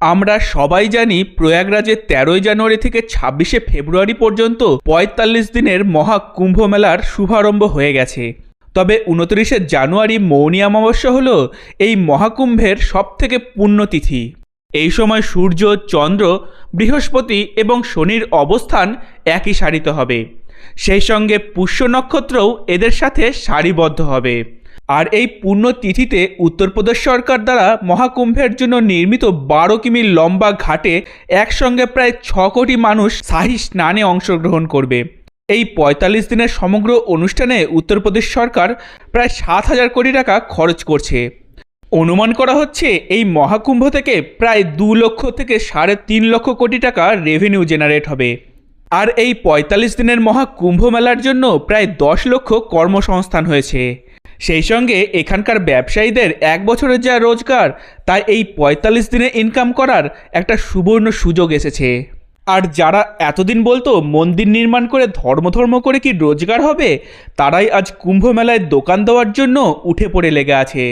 আমরা সবাই জানি প্রয়াগরাজে ১৩ই জানুয়ারি থেকে ২৬শে ফেব্রুয়ারি পর্যন্ত ৪৫ দিনের মহাকুম্ভ মেলার শুভারম্ভ হয়ে গেছে। তবে ২৯শে জানুয়ারি মৌনী অমাবস্যা হল এই মহাকুম্ভের সবথেকে পুণ্যতিথি। এই সময় সূর্য, চন্দ্র, বৃহস্পতি এবং শনির অবস্থান একই সারিতে হবে। সেই সঙ্গে পুষ্য নক্ষত্রও এদের সাথে সারিবদ্ধ হবে। আর এই পুণ্যতিথিতে উত্তরপ্রদেশ সরকার দ্বারা মহাকুম্ভের জন্য নির্মিত ১২ কিমি লম্বা ঘাটে একসঙ্গে প্রায় ৬ কোটি মানুষ শাহী স্নানে অংশগ্রহণ করবে। এই ৪৫ দিনের সমগ্র অনুষ্ঠানে উত্তরপ্রদেশ সরকার প্রায় ৭,০০০ কোটি টাকা খরচ করছে। অনুমান করা হচ্ছে এই মহাকুম্ভ থেকে প্রায় ২ লক্ষ থেকে ৩.৫ লক্ষ কোটি টাকা রেভিনিউ জেনারেট হবে। আর এই ৪৫ দিনের মহাকুম্ভ মেলার জন্য প্রায় ১০ লক্ষ কর্মসংস্থান হয়েছে। সেই সঙ্গে এখানকার ব্যবসায়ীদের ১ বছরের যা রোজগার, তাই এই ৪৫ দিনে ইনকাম করার একটা সুবর্ণ সুযোগ এসেছে। আর যারা এতদিন বলতো মন্দির নির্মাণ করে ধর্ম করে কি রোজগার হবে, তারাই আজ কুম্ভ মেলায় দোকান দেওয়ার জন্য উঠে পড়ে লেগে আছে।